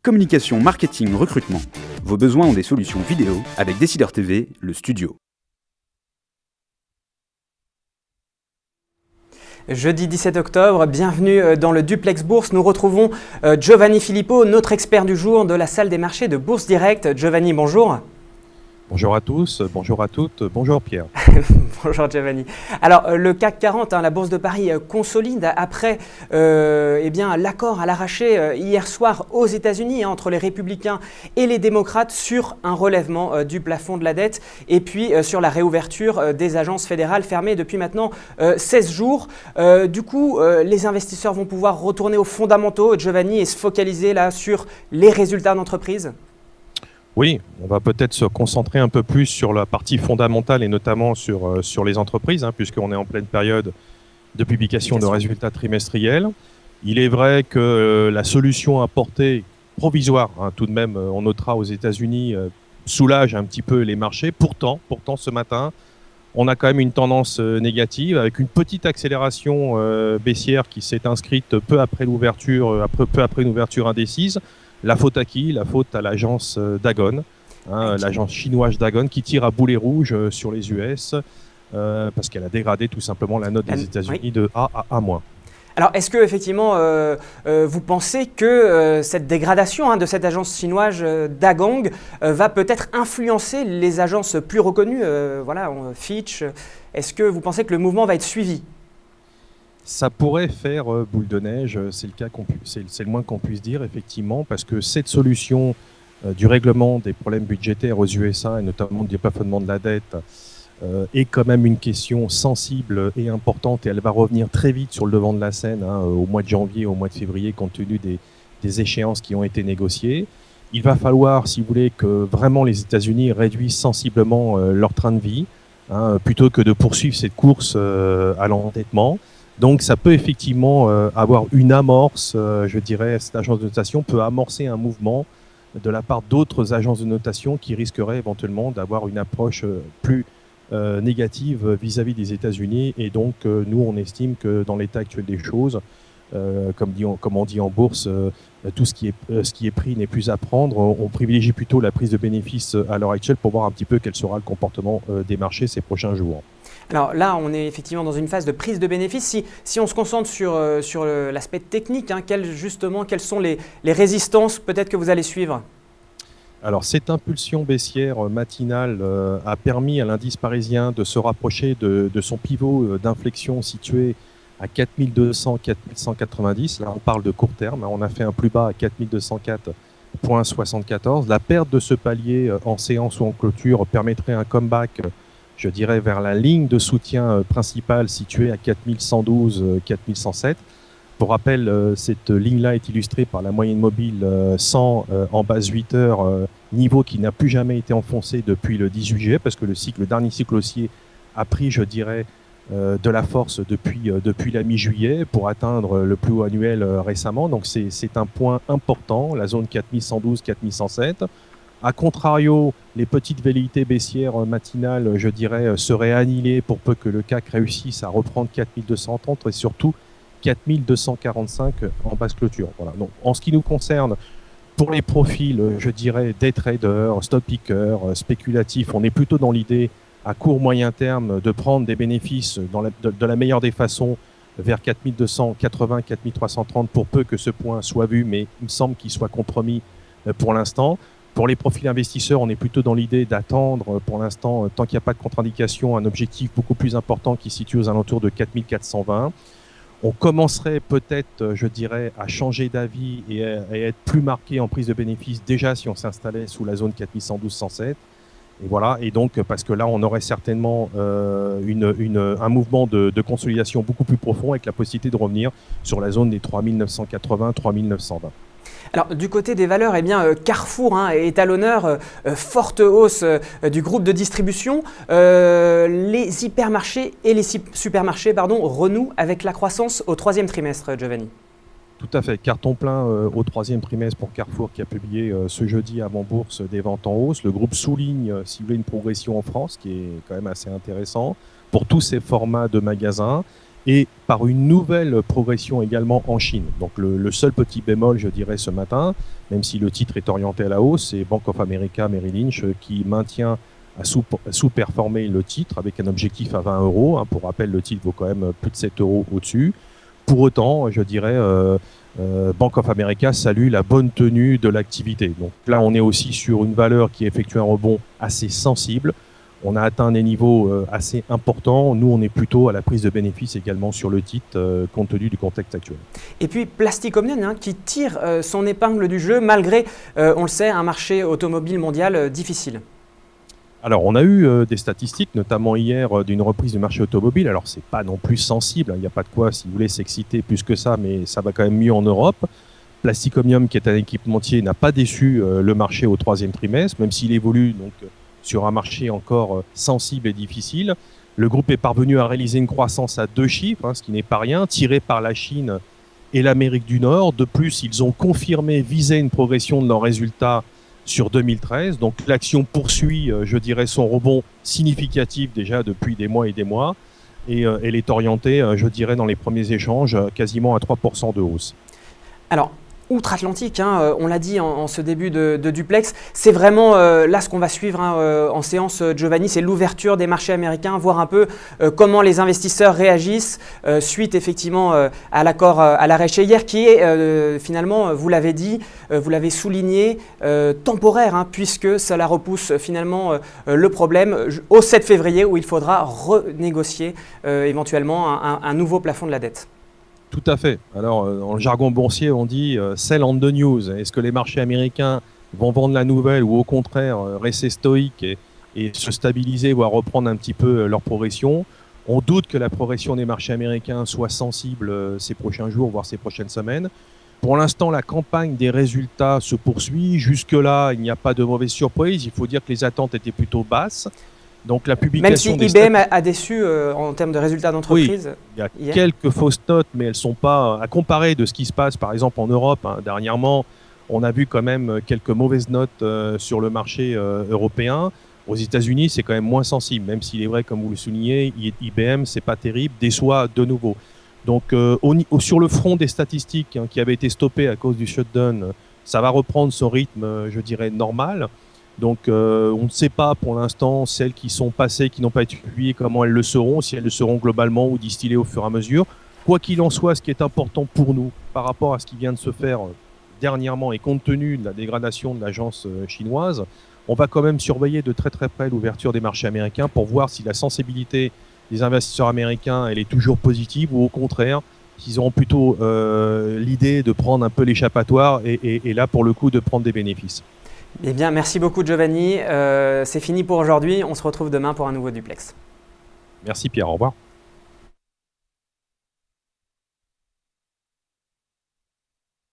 Communication, marketing, recrutement. Vos besoins ont des solutions vidéo avec Décideur TV, le studio. Jeudi 17 octobre, bienvenue dans le Duplex Bourse. Nous retrouvons Giovanni Filippo, notre expert du jour de la salle des marchés de Bourse Direct. Giovanni, bonjour. Bonjour à tous, bonjour à toutes, bonjour Pierre. Bonjour Giovanni. Alors le CAC 40, la Bourse de Paris consolide après l'accord à l'arraché hier soir aux États-Unis entre les républicains et les démocrates sur un relèvement du plafond de la dette et puis sur la réouverture des agences fédérales fermées depuis maintenant 16 jours. Du coup, les investisseurs vont pouvoir retourner aux fondamentaux, Giovanni, et se focaliser là sur les résultats d'entreprise. Oui, on va peut-être se concentrer un peu plus sur la partie fondamentale et notamment sur les entreprises, puisqu'on est en pleine période de publication de résultats trimestriels. Il est vrai que la solution apportée provisoire, tout de même, on notera aux États-Unis, soulage un petit peu les marchés. Pourtant, ce matin, on a quand même une tendance négative avec une petite accélération baissière qui s'est inscrite peu après une ouverture indécise. La faute à qui? La faute à l'agence Dagon, l'agence chinoise Dagon qui tire à boulet rouge sur les US parce qu'elle a dégradé tout simplement la note des États-Unis de A à A-. Alors, est-ce que effectivement, vous pensez que cette dégradation de cette agence chinoise Dagon va peut-être influencer les agences plus reconnues, Fitch? Est-ce que vous pensez que le mouvement va être suivi? Ça pourrait faire boule de neige, c'est le moins qu'on puisse dire, effectivement, parce que cette solution du règlement des problèmes budgétaires aux USA, et notamment du plafonnement de la dette, est quand même une question sensible et importante, et elle va revenir très vite sur le devant de la scène au mois de janvier, au mois de février, compte tenu des échéances qui ont été négociées. Il va falloir, si vous voulez, que vraiment les États-Unis réduisent sensiblement leur train de vie, plutôt que de poursuivre cette course à l'endettement. Donc ça peut effectivement avoir une amorce, je dirais, cette agence de notation peut amorcer un mouvement de la part d'autres agences de notation qui risqueraient éventuellement d'avoir une approche plus négative vis-à-vis des États-Unis. Et donc nous, on estime que dans l'état actuel des choses, comme on dit en bourse, tout ce qui est pris n'est plus à prendre. On privilégie plutôt la prise de bénéfices à l'heure actuelle pour voir un petit peu quel sera le comportement des marchés ces prochains jours. Alors là, on est effectivement dans une phase de prise de bénéfices. Si on se concentre sur l'aspect technique, quelles sont les résistances peut-être que vous allez suivre? Alors cette impulsion baissière matinale a permis à l'indice parisien de se rapprocher de son pivot d'inflexion situé à 4200, 4190. Là, on parle de court terme. On a fait un plus bas à 4204,74. La perte de ce palier en séance ou en clôture permettrait un comeback, je dirais, vers la ligne de soutien principale située à 4112, 4107. Pour rappel, cette ligne-là est illustrée par la moyenne mobile 100 en base 8 heures, niveau qui n'a plus jamais été enfoncé depuis le 18 juillet, parce que le dernier cycle haussier a pris, je dirais, de la force depuis la mi-juillet pour atteindre le plus haut annuel récemment. Donc c'est un point important, la zone 4112, 4107. A contrario, les petites velléités baissières matinales, je dirais, seraient annihilées pour peu que le CAC réussisse à reprendre 4230 et surtout 4245 en basse clôture. Voilà. Donc, en ce qui nous concerne, pour les profils, je dirais, day traders, stock pickers, spéculatifs, on est plutôt dans l'idée à court moyen terme de prendre des bénéfices de la meilleure des façons vers 4280, 4330 pour peu que ce point soit vu, mais il me semble qu'il soit compromis pour l'instant. Pour les profils investisseurs, on est plutôt dans l'idée d'attendre pour l'instant, tant qu'il n'y a pas de contre-indication, un objectif beaucoup plus important qui se situe aux alentours de 4420. On commencerait peut-être, je dirais, à changer d'avis et à être plus marqué en prise de bénéfice déjà si on s'installait sous la zone 4112-107. Et voilà, et donc parce que là, on aurait certainement un mouvement de consolidation beaucoup plus profond avec la possibilité de revenir sur la zone des 3980-3920. Alors du côté des valeurs, Carrefour est à l'honneur, forte hausse du groupe de distribution. Les hypermarchés et les supermarchés renouent avec la croissance au troisième trimestre, Giovanni. Tout à fait, carton plein au troisième trimestre pour Carrefour qui a publié ce jeudi avant bourse des ventes en hausse. Le groupe souligne, si vous voulez, une progression en France qui est quand même assez intéressant pour tous ces formats de magasins. et par une nouvelle progression également en Chine. Donc le seul petit bémol, je dirais, ce matin, même si le titre est orienté à la hausse, c'est Bank of America Merrill Lynch qui maintient à sous-performer le titre avec un objectif à 20 euros. Pour rappel, le titre vaut quand même plus de 7 euros au-dessus. Pour autant, je dirais, Bank of America salue la bonne tenue de l'activité. Donc là, on est aussi sur une valeur qui effectue un rebond assez sensible. On a atteint des niveaux assez importants. Nous, on est plutôt à la prise de bénéfices également sur le titre, compte tenu du contexte actuel. Et puis Plastic Omnium qui tire son épingle du jeu malgré, on le sait, un marché automobile mondial difficile. Alors, on a eu des statistiques, notamment hier, d'une reprise du marché automobile. Alors, c'est pas non plus sensible. Il n'y a pas de quoi, si vous voulez, s'exciter plus que ça, mais ça va quand même mieux en Europe. Plastic Omnium, qui est un équipementier, n'a pas déçu le marché au troisième trimestre, même s'il évolue donc sur un marché encore sensible et difficile. Le groupe est parvenu à réaliser une croissance à 2 chiffres, ce qui n'est pas rien, tiré par la Chine et l'Amérique du Nord. De plus, ils ont confirmé viser une progression de leurs résultats sur 2013. Donc l'action poursuit, je dirais, son rebond significatif déjà depuis des mois et des mois. Et elle est orientée, je dirais, dans les premiers échanges, quasiment à 3% de hausse. Alors, outre-Atlantique, on l'a dit en ce début de duplex, c'est vraiment là ce qu'on va suivre en séance, Giovanni, c'est l'ouverture des marchés américains, voir un peu comment les investisseurs réagissent suite effectivement à l'accord à l'arraché hier qui est finalement, vous l'avez dit, vous l'avez souligné, temporaire, puisque cela repousse finalement le problème au 7 février où il faudra renégocier éventuellement un nouveau plafond de la dette. Tout à fait. Alors, dans le jargon boursier, on dit « sell on the news ». Est-ce que les marchés américains vont vendre la nouvelle ou au contraire rester stoïques et se stabiliser, voire reprendre un petit peu leur progression? On doute que la progression des marchés américains soit sensible ces prochains jours, voire ces prochaines semaines. Pour l'instant, la campagne des résultats se poursuit. Jusque-là, il n'y a pas de mauvaise surprise. Il faut dire que les attentes étaient plutôt basses. Donc la publication même si IBM a déçu en termes de résultats d'entreprise. Oui, il y a quelques fausses notes, mais elles ne sont pas à comparer de ce qui se passe par exemple en Europe. Dernièrement, on a vu quand même quelques mauvaises notes sur le marché européen. Aux États-Unis, c'est quand même moins sensible, même s'il est vrai, comme vous le soulignez, IBM, c'est pas terrible, déçoit de nouveau. Donc sur le front des statistiques qui avaient été stoppées à cause du shutdown, ça va reprendre son rythme, je dirais, normal. Donc on ne sait pas pour l'instant celles qui sont passées, qui n'ont pas été publiées, comment elles le seront, si elles le seront globalement ou distillées au fur et à mesure. Quoi qu'il en soit, ce qui est important pour nous par rapport à ce qui vient de se faire dernièrement et compte tenu de la dégradation de l'agence chinoise, on va quand même surveiller de très très près l'ouverture des marchés américains pour voir si la sensibilité des investisseurs américains elle est toujours positive ou au contraire s'ils auront plutôt l'idée de prendre un peu l'échappatoire et là pour le coup de prendre des bénéfices. Eh bien, merci beaucoup Giovanni. C'est fini pour aujourd'hui. On se retrouve demain pour un nouveau duplex. Merci Pierre, au revoir.